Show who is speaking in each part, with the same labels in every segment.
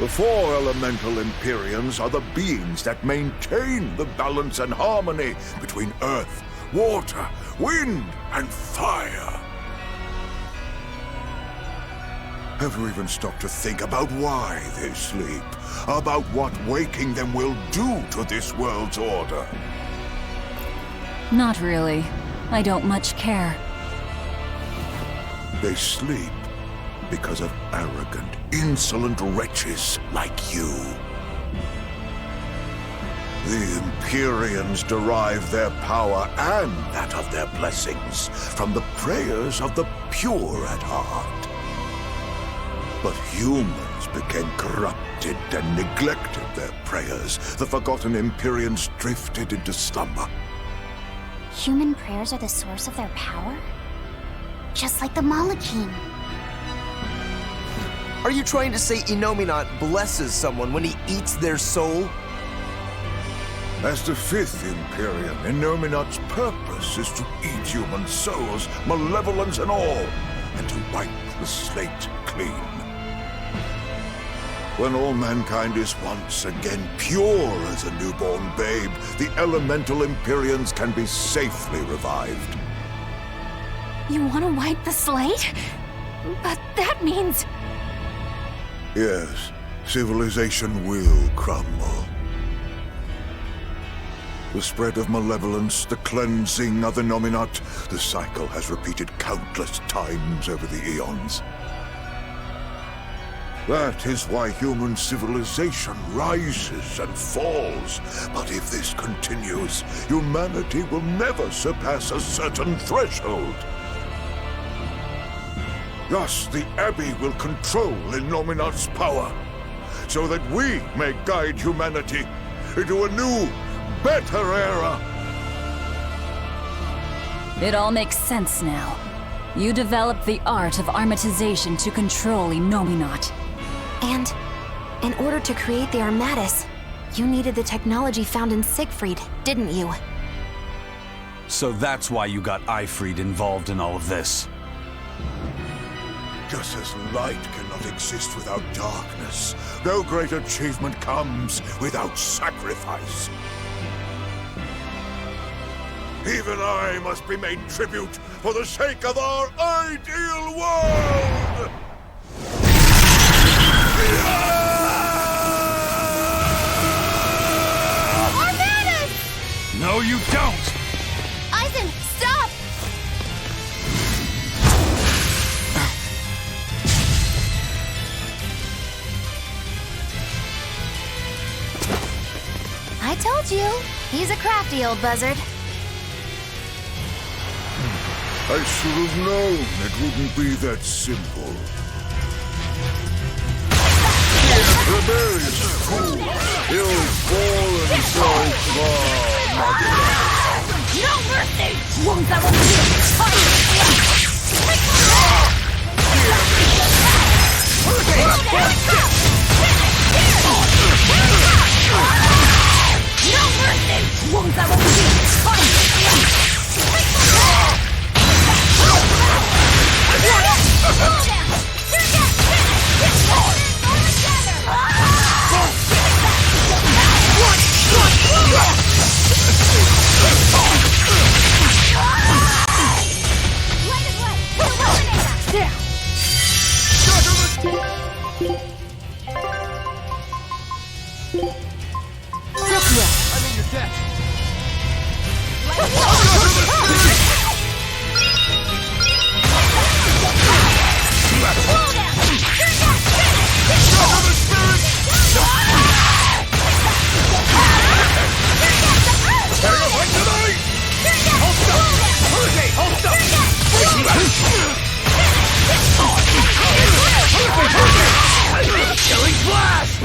Speaker 1: The four elemental Empyreans are the beings that maintain the balance and harmony between earth, water, wind, and fire. Have you even stopped to think about why they sleep? About what waking them will do to this world's order?
Speaker 2: Not really. I don't much care.
Speaker 1: They sleep because of arrogant, insolent wretches like you. The Empyreans derive their power and that of their blessings from the prayers of the pure at heart. But humans became corrupted and neglected their prayers. The forgotten Empyreans drifted into slumber.
Speaker 3: Human prayers are the source of their power? Just like the Malachim.
Speaker 4: Are you trying to say Innominat blesses someone when he eats their soul?
Speaker 1: As the fifth Empyrean, Innominat's purpose is to eat human souls, malevolence and all, and to wipe the slate clean. When all mankind is once again pure as a newborn babe, the elemental Empyreans can be safely revived.
Speaker 2: You want to wipe the slate? But that means...
Speaker 1: Yes, civilization will crumble. The spread of malevolence, the cleansing of the Nominat, the cycle has repeated countless times over the eons. That is why human civilization rises and falls. But if this continues, humanity will never surpass a certain threshold. Thus, the Abbey will control Innominat's power, so that we may guide humanity into a new, better era.
Speaker 2: It all makes sense now. You developed the art of armatization to control Innominat.
Speaker 5: And in order to create the Armatus, you needed the technology found in Siegfried, didn't you?
Speaker 6: So that's why you got Aifread involved in all of this.
Speaker 1: Just as light cannot exist without darkness, no great achievement comes without sacrifice. Even I must be made tribute for the sake of our ideal world!
Speaker 3: Armatus!
Speaker 6: No, you don't!
Speaker 3: Eisen, stop! I told you, he's a crafty old buzzard.
Speaker 1: I should have known it wouldn't be that simple. Rebellious fool! He'll fall and so far,
Speaker 3: No mercy!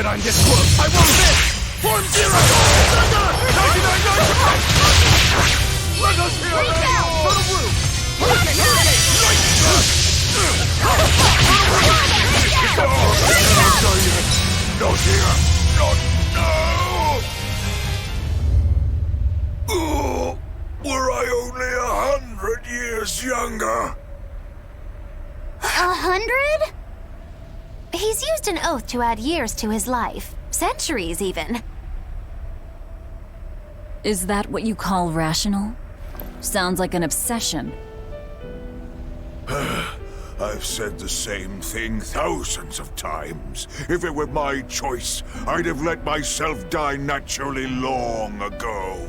Speaker 6: But I'm this close! I won't miss! Form zero! 99.9%! Let us hear that! For the roof!
Speaker 1: Not here! Not now! Oh, were I only 100 years younger?
Speaker 3: 100? He's
Speaker 5: Just an oath to add years to his life. Centuries, even.
Speaker 2: Is that what you call rational? Sounds like an obsession.
Speaker 1: I've said the same thing thousands of times. If it were my choice, I'd have let myself die naturally long ago.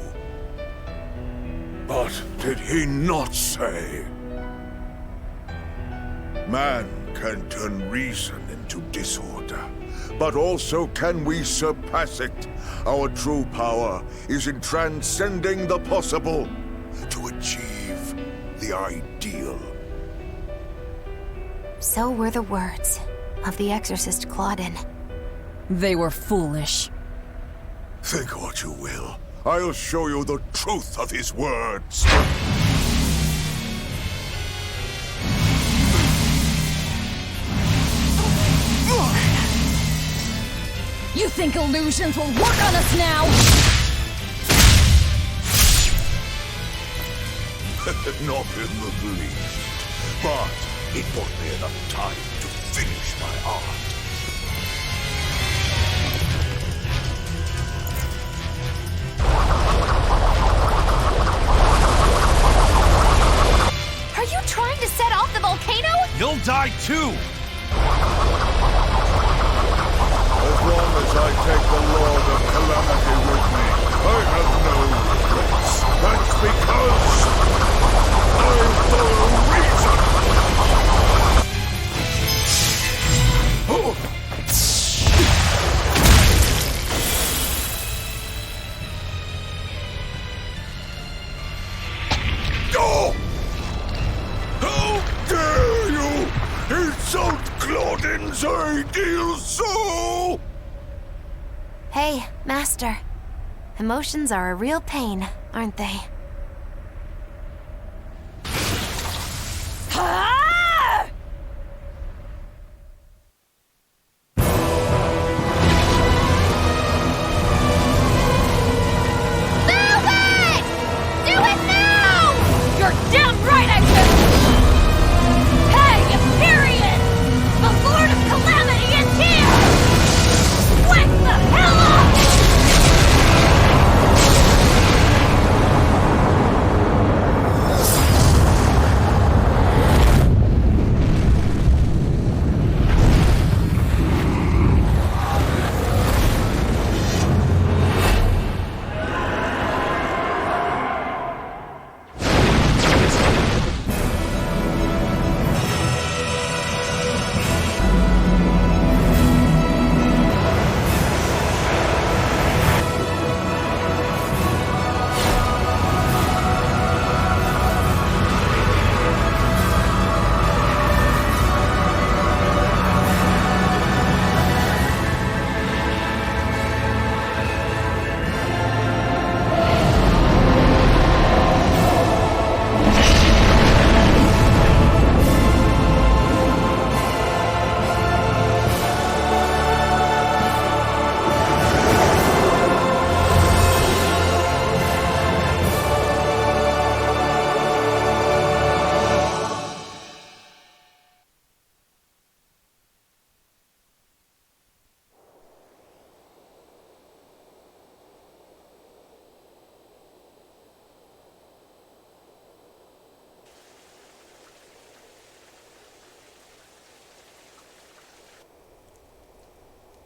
Speaker 1: But did he not say? Man can turn reason into disorder, but also can we surpass it. Our true power is in transcending the possible to achieve the ideal.
Speaker 5: So were the words of the exorcist Claudin.
Speaker 2: They were foolish.
Speaker 1: Think what you will. I'll show you the truth of his words.
Speaker 2: You think illusions will work on us now?
Speaker 1: Not in the least. But it bought me enough time to finish my art.
Speaker 5: Are you trying to set off the volcano?
Speaker 6: You'll die too!
Speaker 1: As long as I take the Lord of Calamity with me, I have no regrets. That's because I follow reason! Oh. Oh! How dare you insult Claudin's ideal soul!
Speaker 5: Hey, Master. Emotions are a real pain, aren't they?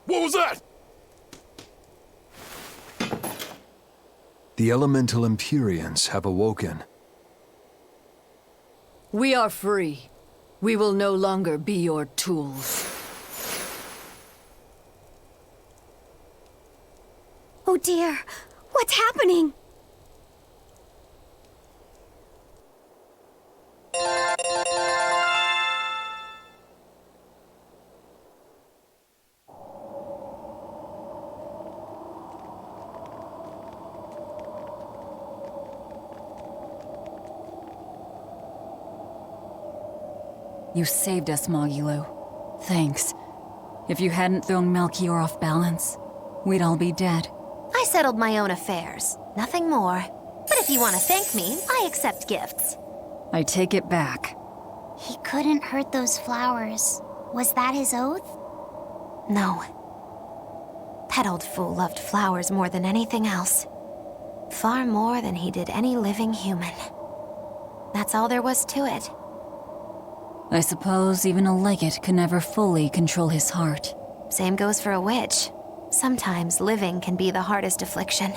Speaker 1: What was that?
Speaker 7: The elemental Empyreans have awoken.
Speaker 8: We are free. We will no longer be your tools.
Speaker 3: Oh dear, what's happening?
Speaker 2: You saved us, Mogulo. Thanks. If you hadn't thrown Melchior off balance, we'd all be dead.
Speaker 5: I settled my own affairs. Nothing more. But if you want to thank me, I accept gifts.
Speaker 2: I take it back.
Speaker 3: He couldn't hurt those flowers. Was that his oath?
Speaker 5: No. That old fool loved flowers more than anything else. Far more than he did any living human. That's all there was to it.
Speaker 2: I suppose even a legate could never fully control his heart.
Speaker 5: Same goes for a witch. Sometimes living can be the hardest affliction.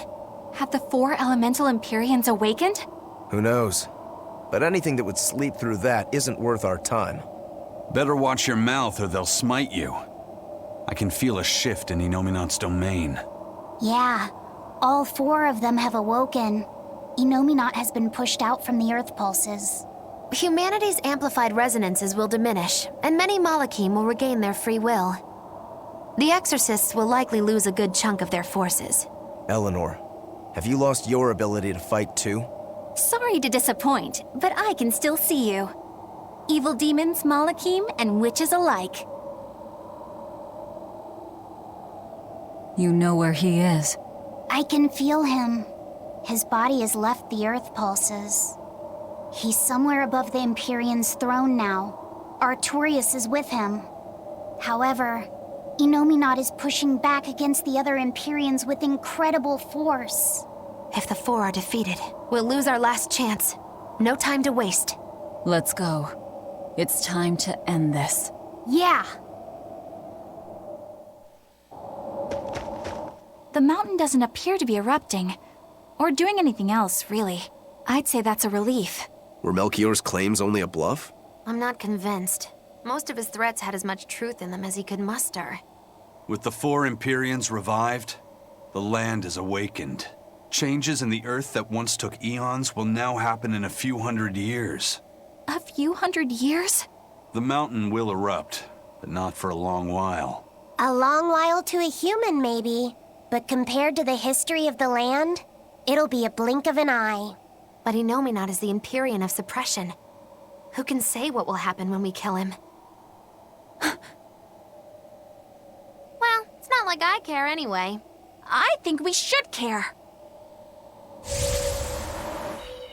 Speaker 5: Have the 4 elemental Empyreans awakened?
Speaker 4: Who knows? But anything that would sleep through that isn't worth our time.
Speaker 6: Better watch your mouth or they'll smite you. I can feel a shift in Inominat's domain.
Speaker 3: Yeah, all 4 of them have awoken. Inominat has been pushed out from the Earth pulses.
Speaker 5: Humanity's amplified resonances will diminish, and many Malachim will regain their free will. The Exorcists will likely lose a good chunk of their forces.
Speaker 4: Eleanor, have you lost your ability to fight too?
Speaker 3: Sorry to disappoint, but I can still see you. Evil demons, Malachim, and witches alike.
Speaker 2: You know where he is.
Speaker 3: I can feel him. His body has left the Earth pulses. He's somewhere above the Empyrean's throne now. Artorias is with him. However, Inominat is pushing back against the other Empyreans with incredible force.
Speaker 5: If the 4 are defeated, we'll lose our last chance. No time to waste.
Speaker 2: Let's go. It's time to end this.
Speaker 3: Yeah.
Speaker 9: The mountain doesn't appear to be erupting, or doing anything else, really. I'd say that's a relief.
Speaker 4: Were Melchior's claims only a bluff?
Speaker 5: I'm not convinced. Most of his threats had as much truth in them as he could muster.
Speaker 6: With the 4 Empyreans revived, the land is awakened. Changes in the Earth that once took eons will now happen in a few hundred years.
Speaker 9: A few hundred years?
Speaker 6: The mountain will erupt, but not for a long while.
Speaker 3: A long while to a human, maybe. But compared to the history of the land, it'll be a blink of an eye.
Speaker 5: But Inominat is the Empyrean of suppression. Who can say what will happen when we kill him?
Speaker 3: Well, it's not like I care anyway.
Speaker 9: I think we should care.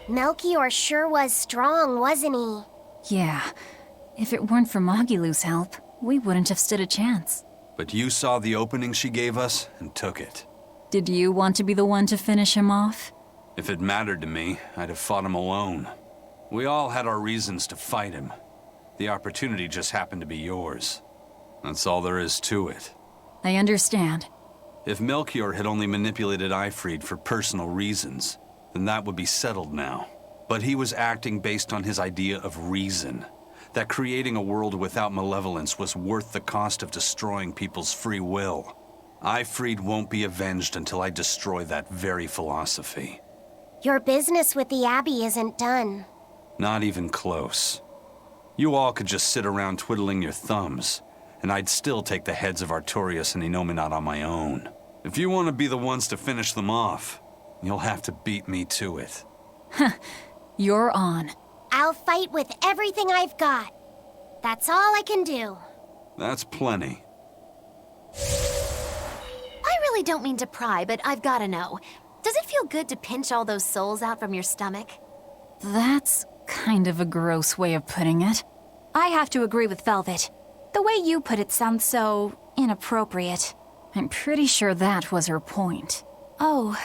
Speaker 3: Melchior sure was strong, wasn't he?
Speaker 2: Yeah. If it weren't for Magilu's help, we wouldn't have stood a chance.
Speaker 6: But you saw the opening she gave us and took it.
Speaker 2: Did you want to be the one to finish him off?
Speaker 6: If it mattered to me, I'd have fought him alone. We all had our reasons to fight him. The opportunity just happened to be yours. That's all there is to it.
Speaker 2: I understand.
Speaker 6: If Melchior had only manipulated Aifread for personal reasons, then that would be settled now. But he was acting based on his idea of reason. That creating a world without malevolence was worth the cost of destroying people's free will. Aifread won't be avenged until I destroy that very philosophy.
Speaker 3: Your business with the Abbey isn't done.
Speaker 6: Not even close. You all could just sit around twiddling your thumbs, and I'd still take the heads of Artorias and Inominat on my own. If you want to be the ones to finish them off, you'll have to beat me to it.
Speaker 2: You're on.
Speaker 3: I'll fight with everything I've got. That's all I can do.
Speaker 6: That's plenty.
Speaker 5: I really don't mean to pry, but I've gotta know. Does it feel good to pinch all those souls out from your stomach?
Speaker 2: That's kind of a gross way of putting it.
Speaker 9: I have to agree with Velvet. The way you put it sounds so inappropriate.
Speaker 2: I'm pretty sure that was her point.
Speaker 9: Oh,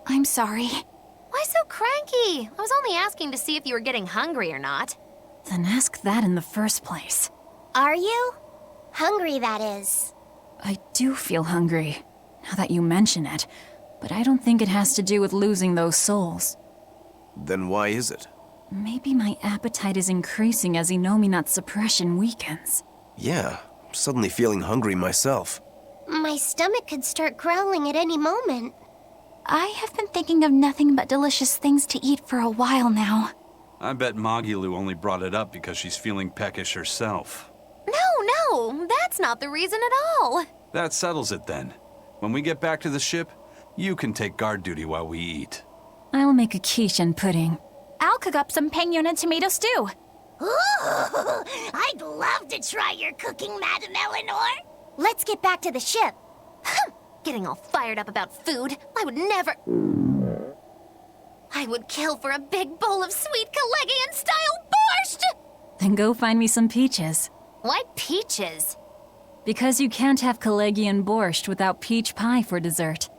Speaker 9: I'm sorry.
Speaker 5: Why so cranky? I was only asking to see if you were getting hungry or not.
Speaker 2: Then ask that in the first place.
Speaker 3: Are you? Hungry, that is.
Speaker 2: I do feel hungry, now that you mention it, but I don't think it has to do with losing those souls.
Speaker 4: Then why is it?
Speaker 2: Maybe my appetite is increasing as Inominat's suppression weakens.
Speaker 4: Yeah, I'm suddenly feeling hungry myself.
Speaker 3: My stomach could start growling at any moment.
Speaker 9: I have been thinking of nothing but delicious things to eat for a while now.
Speaker 6: I bet Magilu only brought it up because she's feeling peckish herself.
Speaker 5: No, that's not the reason at all.
Speaker 6: That settles it then. When we get back to the ship, you can take guard duty while we eat.
Speaker 2: I'll make a quiche and pudding.
Speaker 9: I'll cook up some pignon and tomato stew.
Speaker 3: Ooh, I'd love to try your cooking, Madam Eleanor. Let's get back to the ship.
Speaker 5: Getting all fired up about food. I would never... I would kill for a big bowl of sweet Calegian-style borscht!
Speaker 2: Then go find me some peaches.
Speaker 5: Why peaches?
Speaker 2: Because you can't have Kalegian borscht without peach pie for dessert.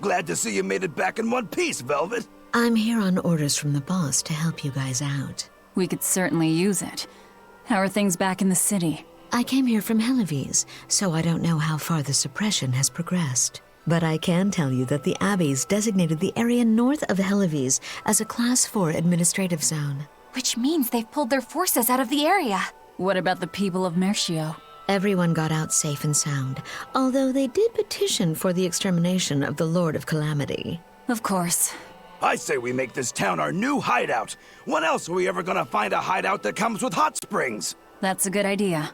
Speaker 10: Glad to see you made it back in one piece, Velvet.
Speaker 11: I'm here on orders from the boss to help you guys out.
Speaker 2: We could certainly use it. How are things back in the city?
Speaker 11: I came here from Helives, so I don't know how far the suppression has progressed. But I can tell you that the Abbeys designated the area north of Helives as a Class 4 administrative zone.
Speaker 9: Which means they've pulled their forces out of the area.
Speaker 2: What about the people of Melchior?
Speaker 11: Everyone got out safe and sound, although they did petition for the extermination of the Lord of Calamity.
Speaker 2: Of course.
Speaker 10: I say we make this town our new hideout. When else are we ever gonna find a hideout that comes with hot springs?
Speaker 2: That's a good idea.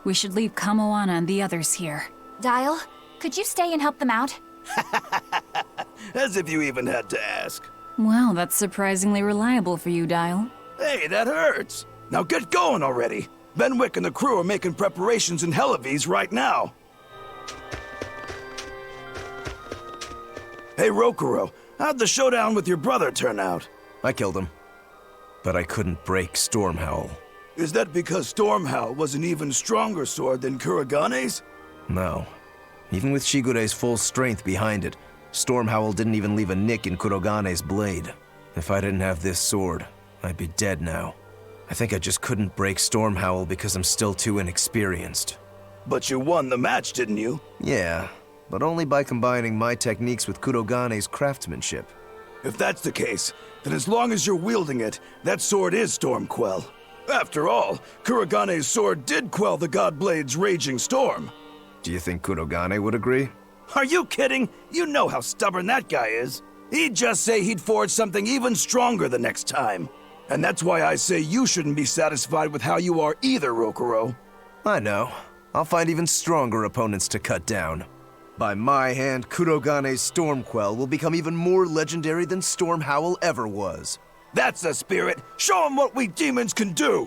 Speaker 2: We should leave Kamoana and the others here.
Speaker 9: Dial, could you stay and help them out?
Speaker 10: As if you even had to ask.
Speaker 2: Well, that's surprisingly reliable for you, Dial.
Speaker 10: Hey, that hurts. Now get going already. Benwick and the crew are making preparations in Helives right now. Hey, Rokuro, how'd the showdown with your brother turn out?
Speaker 4: I killed him. But I couldn't break Stormhowl.
Speaker 10: Is that because Stormhowl was an even stronger sword than Kuragane's?
Speaker 4: No. Even with Shigure's full strength behind it, Stormhowl didn't even leave a nick in Kuragane's blade. If I didn't have this sword, I'd be dead now. I think I just couldn't break Stormhowl because I'm still too inexperienced.
Speaker 10: But you won the match, didn't you?
Speaker 4: Yeah, but only by combining my techniques with Kuragane's craftsmanship.
Speaker 10: If that's the case, then as long as you're wielding it, that sword is Stormquell. After all, Kuragane's sword did quell the Godblade's raging storm.
Speaker 4: Do you think Kuragane would agree?
Speaker 10: Are you kidding? You know how stubborn that guy is. He'd just say he'd forge something even stronger the next time. And that's why I say you shouldn't be satisfied with how you are either, Rokuro.
Speaker 4: I know. I'll find even stronger opponents to cut down. By my hand, Kurogane's Stormquell will become even more legendary than Stormhowl ever was.
Speaker 10: That's the spirit! Show him what we demons can do!